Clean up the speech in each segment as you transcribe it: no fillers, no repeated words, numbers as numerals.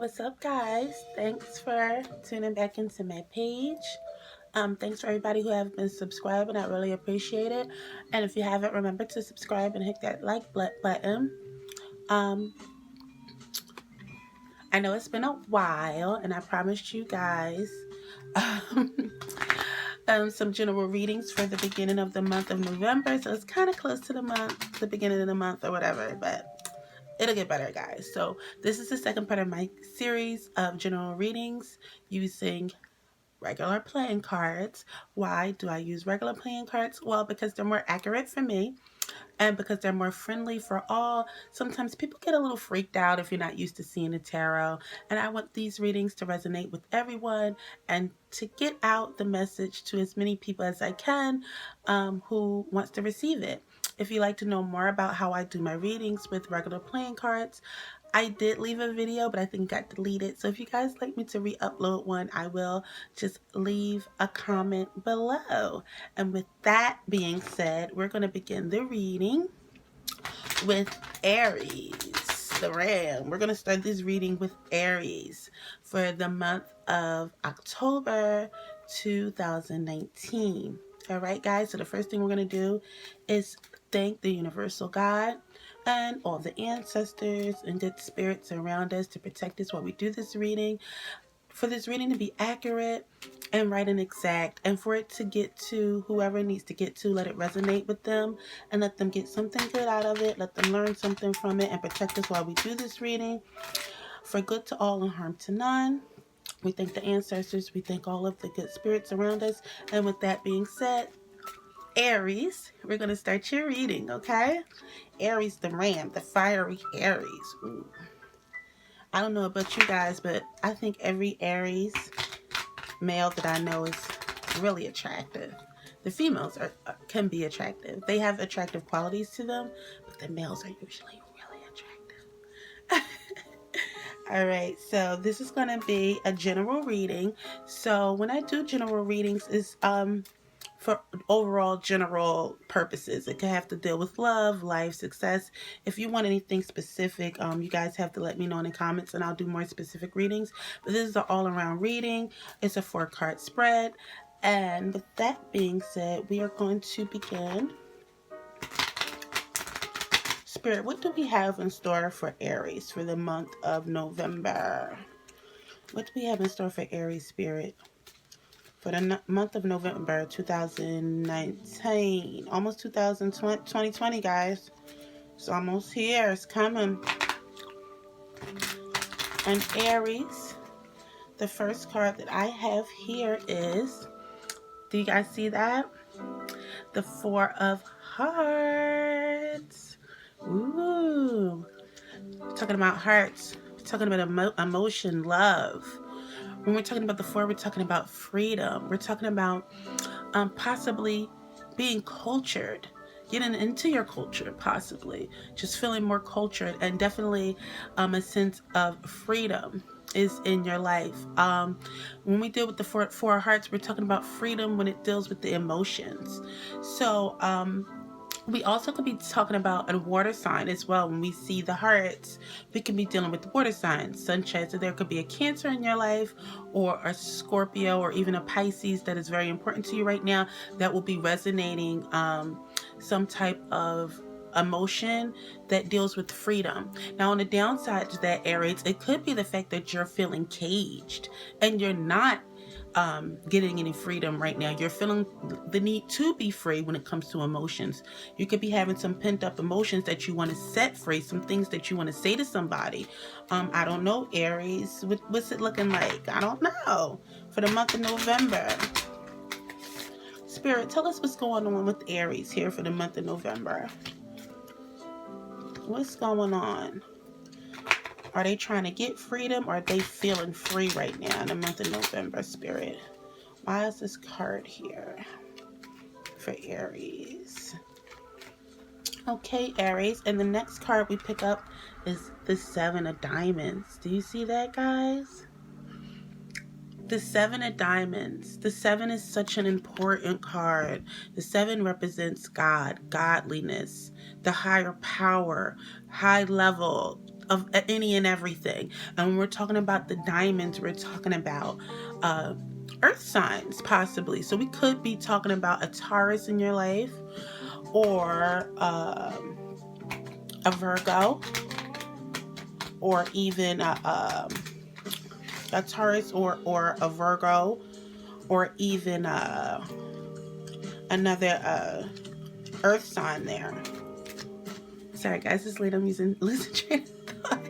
What's up, guys? Thanks for tuning back into my page. Thanks for everybody who have been subscribing. I really appreciate it. And if you haven't, remember to subscribe and hit that like button. Um, I know it's been a while, and I promised you guys um, some general readings for the beginning of the month of November. So it's kind of close to the beginning of the month or whatever, but it'll get better, guys. So this is the second part of my series of general readings using regular playing cards. Why do I use regular playing cards? Well, because they're more accurate for me and because they're more friendly for all. Sometimes people get a little freaked out if you're not used to seeing the tarot, and I want these readings to resonate with everyone and to get out the message to as many people as I can who wants to receive it. If you'd like to know more about how I do my readings with regular playing cards, I did leave a video, but I think it got deleted. So if you guys like me to re-upload one, I will. Just leave a comment below. And with that being said, we're going to begin the reading with Aries, the Ram. We're going to start this reading with Aries for the month of October 2019. All right, guys. So the first thing we're going to do is thank the Universal God and all the ancestors and good spirits around us to protect us while we do this reading. For this reading to be accurate and right and exact, and for it to get to whoever it needs to get to, let it resonate with them and let them get something good out of it, let them learn something from it, and protect us while we do this reading. For good to all and harm to none. We thank the ancestors, we thank all of the good spirits around us, and with that being said, Aries, we're going to start your reading, okay? Aries the Ram, the fiery Aries. Ooh. I don't know about you guys, but I think every Aries male that I know is really attractive. The females can be attractive. They have attractive qualities to them, but the males are usually really attractive. All right, so this is going to be a general reading. So when I do general readings, is for overall general purposes. It can have to deal with love, life, success. If you want anything specific, you guys have to let me know in the comments and I'll do more specific readings. But this is an all-around reading. It's a 4-card spread. And with that being said, we are going to begin. Spirit, what do we have in store for Aries for the month of November? What do we have in store for Aries, Spirit? For the month of November 2019. Almost 2020, guys. It's almost here. It's coming. And Aries, the first card that I have here is, do you guys see that? The 4 of Hearts. Ooh. Talking about hearts. Talking about emotion, love. When we're talking about the 4, we're talking about freedom. We're talking about possibly being cultured, getting into your culture, possibly just feeling more cultured, and definitely a sense of freedom is in your life. When we deal with the four hearts, we're talking about freedom when it deals with the emotions. So we also could be talking about a water sign as well. When we see the hearts, we can be dealing with the water signs, such as there could be a Cancer in your life, or a Scorpio, or even a Pisces that is very important to you right now, that will be resonating some type of emotion that deals with freedom. Now, on the downside to that, Aries, it could be the fact that you're feeling caged and you're not getting any freedom right now. You're feeling the need to be free when it comes to emotions. You could be having some pent up emotions that you want to set free, some things that you want to say to somebody. I don't know, Aries. What's it looking like? I don't know. For the month of November. Spirit, tell us what's going on with Aries here for the month of November. What's going on? Are they trying to get freedom, or are they feeling free right now in the month of November, Spirit? Why is this card here for Aries? Okay, Aries. And the next card we pick up is the 7 of Diamonds. Do you see that, guys? The 7 of Diamonds. The 7 is such an important card. The 7 represents God, godliness, the higher power, high level, of any and everything. And when we're talking about the diamonds, we're talking about earth signs possibly. So we could be talking about a Taurus in your life, or a Virgo, or even a Taurus, or a Virgo, or even another earth sign there. Sorry guys, it's late. I'm using losing train of thought.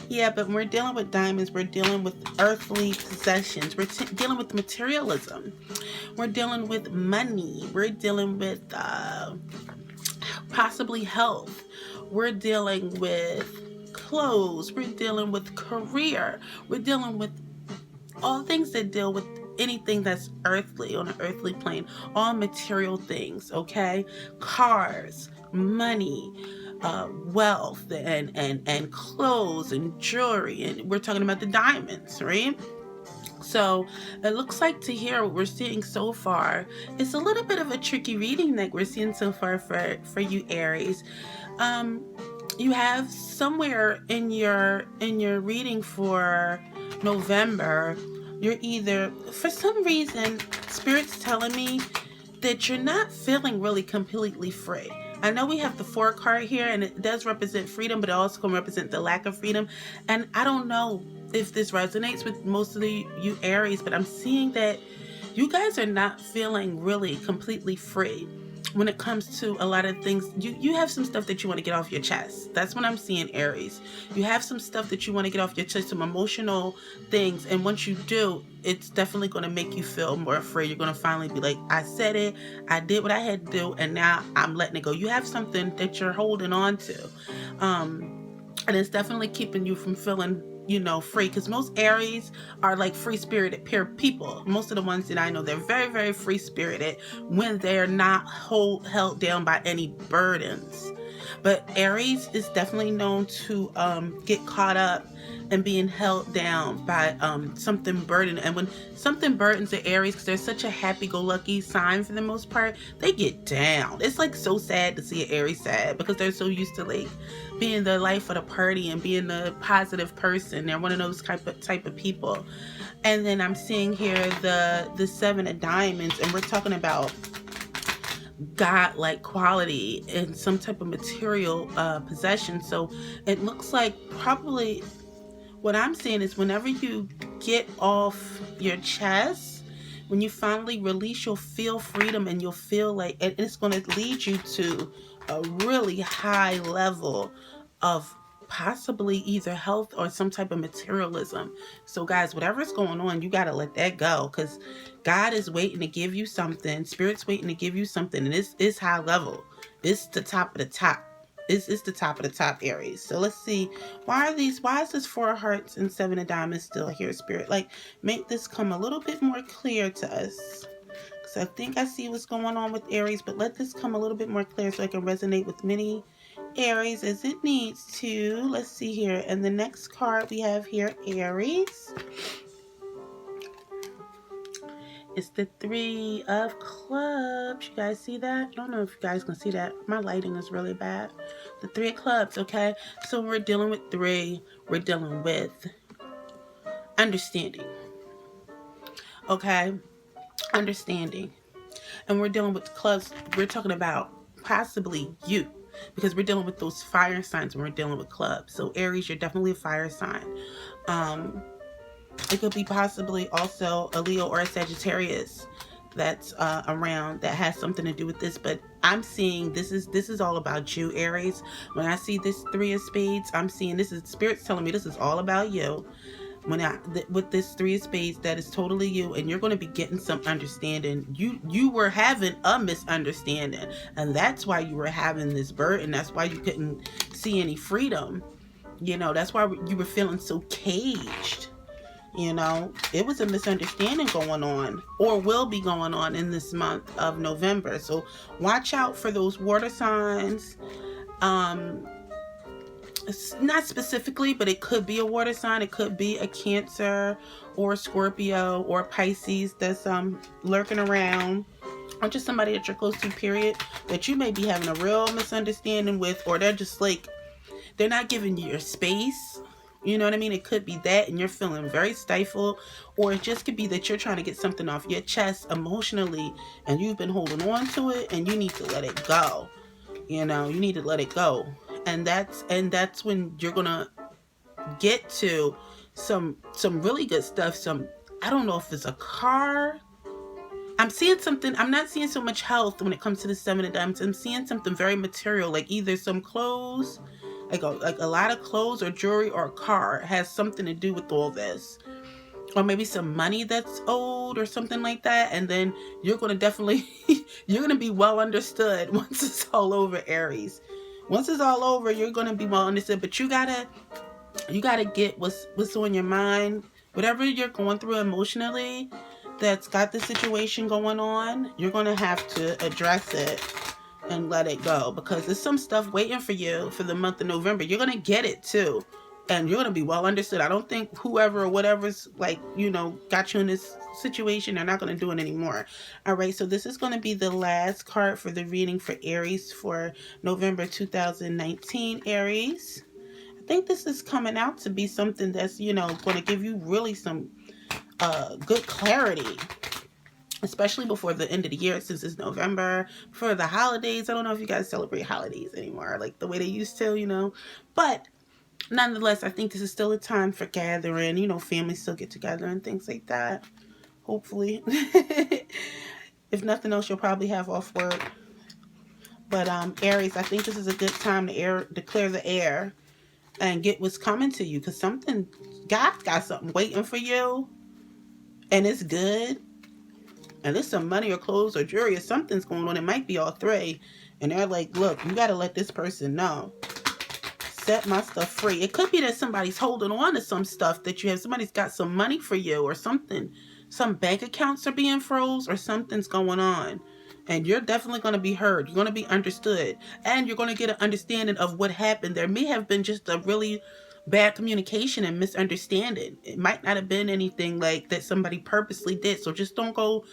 Yeah, but when we're dealing with diamonds, we're dealing with earthly possessions. We're dealing with materialism. We're dealing with money. We're dealing with possibly health. We're dealing with clothes. We're dealing with career. We're dealing with all things that deal with anything that's earthly, on an earthly plane, all material things, okay? Cars, money, wealth, and clothes and jewelry, and we're talking about the diamonds, right? So it looks like, to hear what we're seeing so far, it's a little bit of a tricky reading that we're seeing so far for you Aries. You have somewhere in your reading for November, you're either, for some reason, Spirit's telling me that you're not feeling really completely free. I know we have the 4 card here, and it does represent freedom, but it also can represent the lack of freedom. And I don't know if this resonates with most of you Aries, but I'm seeing that you guys are not feeling really completely free when it comes to a lot of things. You have some stuff that you want to get off your chest. That's what I'm seeing, Aries. You have some stuff that you want to get off your chest, some emotional things, and once you do, it's definitely going to make you feel more free. You're going to finally be like, I said it, I did what I had to do, and now I'm letting it go. You have something that you're holding on to, and it's definitely keeping you from feeling free, because most Aries are like free-spirited pure people. Most of the ones that I know, they're very, very free-spirited when they're not held down by any burdens. But Aries is definitely known to get caught up and being held down by something burden. And when something burdens the Aries, because they're such a happy-go-lucky sign for the most part, they get down. It's like so sad to see an Aries sad, because they're so used to like being the life of the party and being the positive person. They're one of those type of people. And then I'm seeing here the 7 of diamonds, and we're talking about God-like quality and some type of material possession. So it looks like probably what I'm seeing is, whenever you get off your chest, when you finally release, you'll feel freedom, and you'll feel like, and it's going to lead you to a really high level of possibly either health or some type of materialism. So guys, whatever's going on, you got to let that go, because God is waiting to give you something. Spirit's waiting to give you something, and it's high level. It's the top of the top. It's the top of the top, Aries. So let's see, why is this 4 of hearts and 7 of diamonds still here, Spirit? Like, make this come a little bit more clear to us, because I think I see what's going on with Aries, but let this come a little bit more clear so I can resonate with many Aries as it needs to. Let's see here. And the next card we have here, Aries, it's the 3 of clubs. You guys see that? I don't know if you guys can see that. My lighting is really bad. The 3 of clubs, okay? So we're dealing with 3. We're dealing with understanding. Okay? Understanding. And we're dealing with clubs. We're talking about possibly you, because we're dealing with those fire signs when we're dealing with clubs. So Aries, you're definitely a fire sign. It could be possibly also a Leo or a Sagittarius that's around that has something to do with this. But I'm seeing this is all about you, Aries. When I see this 3 of spades, I'm seeing this is Spirit's telling me this is all about you. With this 3 of spades, that is totally you, and you're going to be getting some understanding. You were having a misunderstanding, and that's why you were having this burden. That's why you couldn't see any freedom. That's why you were feeling so caged. It was a misunderstanding going on, or will be going on in this month of November. So watch out for those water signs. It's not specifically, but it could be a water sign. It could be a Cancer or Scorpio or Pisces that's lurking around, or just somebody that you're close to, period, that you may be having a real misunderstanding with, or they're just like, they're not giving you your space. You know what I mean? It could be that, and you're feeling very stifled, or it just could be that you're trying to get something off your chest emotionally, and you've been holding on to it, and you need to let it go. You need to let it go, and that's when you're gonna get to some really good stuff. I don't know if it's a car. I'm seeing something. I'm not seeing so much health when it comes to the Seven of Diamonds. I'm seeing something very material, like either some clothes, like a lot of clothes or jewelry or a car has something to do with all this, or maybe some money that's owed or something like that. And then you're gonna definitely you're gonna be well understood once it's all over, Aries. Once it's all over, you're gonna be well understood. But you gotta get what's on your mind, whatever you're going through emotionally that's got the situation going on. You're gonna have to address it and let it go, because there's some stuff waiting for you for the month of November. You're gonna get it too, and you're gonna be well understood. I don't think whoever or whatever's like got you in this situation, they're not gonna do it anymore. All right, so this is gonna be the last card for the reading for Aries for November 2019. Aries, I think this is coming out to be something that's going to give you really some good clarity, especially before the end of the year, since it's November, for the holidays. I don't know if you guys celebrate holidays anymore like the way they used to. But nonetheless, I think this is still a time for gathering. Families still get together and things like that, hopefully. If nothing else, you'll probably have off work. But Aries, I think this is a good time to clear the air and get what's coming to you, because God's got something waiting for you, and it's good. And there's some money or clothes or jewelry or something's going on. It might be all three. And they're like, look, you got to let this person know. Set my stuff free. It could be that somebody's holding on to some stuff that you have. Somebody's got some money for you or something. Some bank accounts are being froze or something's going on. And you're definitely going to be heard. You're going to be understood. And you're going to get an understanding of what happened. There may have been just a really bad communication and misunderstanding. It might not have been anything like that somebody purposely did. So just don't go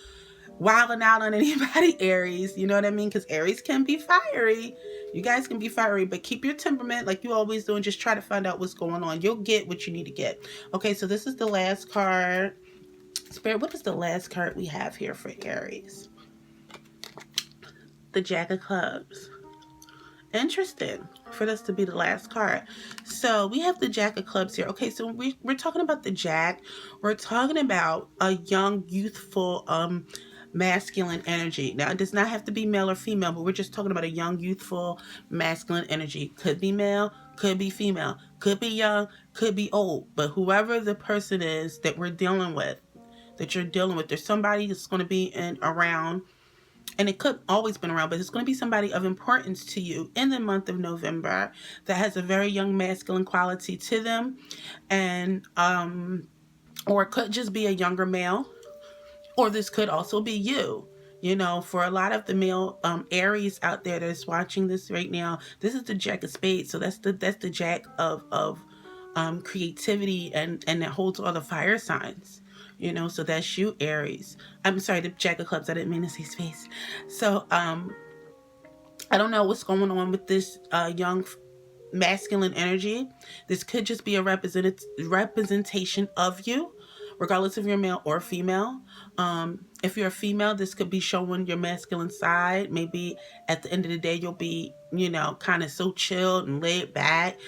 wilding out on anybody, Aries. You know what I mean? Because Aries can be fiery. You guys can be fiery, but keep your temperament like you always do, and just try to find out what's going on. You'll get what you need to get. Okay, so this is the last card. Spirit, what is the last card we have here for Aries? The Jack of Clubs. Interesting for this to be the last card. So we have the Jack of Clubs here. Okay, so we're talking about the Jack. We're talking about a young, youthful, masculine energy. Now, it does not have to be male or female, but we're just talking about a young, youthful, masculine energy. Could be male, could be female, could be young, could be old. But whoever the person is that we're dealing with, that you're dealing with, there's somebody that's going to be around, and it could always been around, but it's going to be somebody of importance to you in the month of November that has a very young masculine quality to them. And or it could just be a younger male, or this could also be you. For a lot of the male Aries out there that's watching this right now, this is the Jack of Spades. So that's the Jack of creativity, and that holds all the fire signs. So that's you, Aries. I'm sorry, the Jack of Clubs. I didn't mean to say space. So I don't know what's going on with this young masculine energy. This could just be a representation of you, regardless if you're male or female. If you're a female, this could be showing your masculine side. Maybe at the end of the day, you'll be, kind of so chilled and laid back,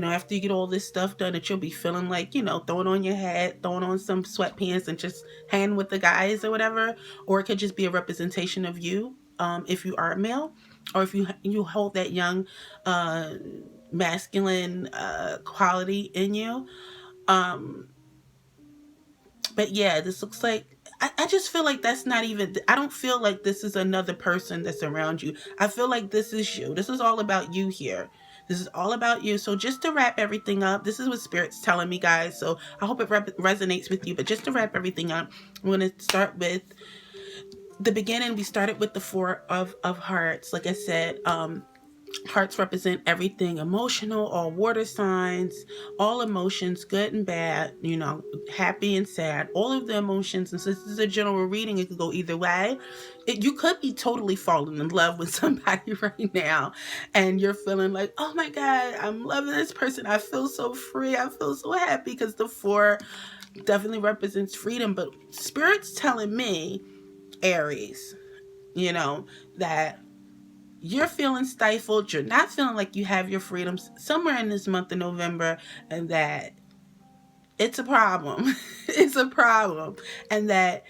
after you get all this stuff done, that you'll be feeling like, throwing on your hat, throwing on some sweatpants and just hanging with the guys or whatever. Or it could just be a representation of you, if you are a male, or if you hold that young, masculine quality in you. But yeah, this looks like, I just feel like that's not even, I don't feel like this is another person that's around you. I feel like this is you. This is all about you here. This is all about you. So just to wrap everything up, this is what Spirit's telling me, guys. So I hope it resonates with you. But just to wrap everything up, I'm going to start with the beginning. We started with the Four of Hearts. Like I said, Hearts represent everything emotional, all water signs, all emotions, good and bad, happy and sad, all of the emotions. And since this is a general reading, it could go either way. You could be totally falling in love with somebody right now, and you're feeling like, oh my God, I'm loving this person. I feel so free. I feel so happy, because the four definitely represents freedom. But Spirit's telling me, Aries, that you're feeling stifled, you're not feeling like you have your freedoms somewhere in this month of November, and that it's a problem. It's a problem. And that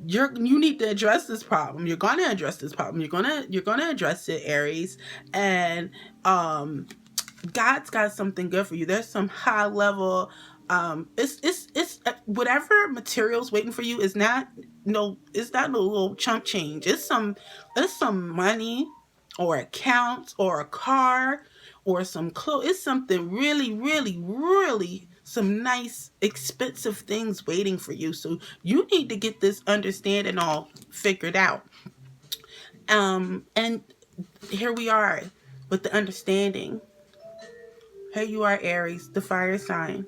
you need to address this problem. You're gonna address this problem. You're gonna address it, Aries. And God's got something good for you. There's some high level. It's whatever materials waiting for you is not no. It's not no little chump change. It's some money, or accounts, or a car, or some clothes. It's something really, really, really, some nice expensive things waiting for you. So you need to get this understanding all figured out. And here we are with the understanding. Here you are, Aries, the fire sign.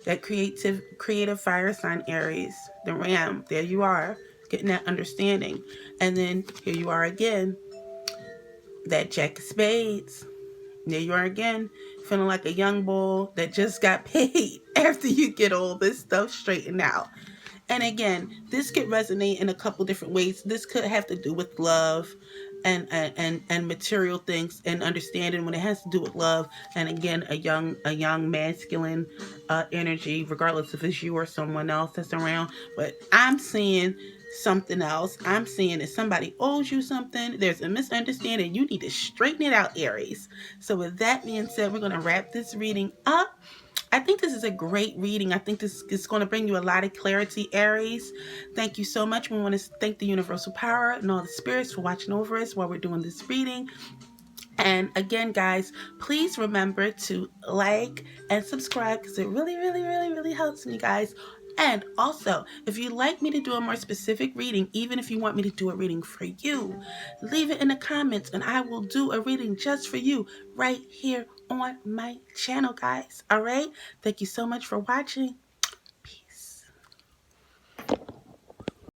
That creative fire sign, Aries, the ram. There you are, getting that understanding. And then here you are again, that Jack of Spades. There you are again, feeling like a young bull that just got paid after you get all this stuff straightened out. And again, this could resonate in a couple different ways. This could have to do with love and material things, and understanding when it has to do with love. And again, a young masculine energy, regardless if it's you or someone else that's around. But I'm seeing something else. I'm seeing that somebody owes you something. There's a misunderstanding. You need to straighten it out, Aries. So with that being said, we're going to wrap this reading up. I think this is a great reading. I think this is going to bring you a lot of clarity, Aries. Thank you so much. We want to thank the universal power and all the spirits for watching over us while we're doing this reading. And again, guys, please remember to like and subscribe, because it really, really, really, really helps me, guys. And also, if you'd like me to do a more specific reading, even if you want me to do a reading for you, leave it in the comments and I will do a reading just for you right here on my channel, guys. All right? Thank you so much for watching.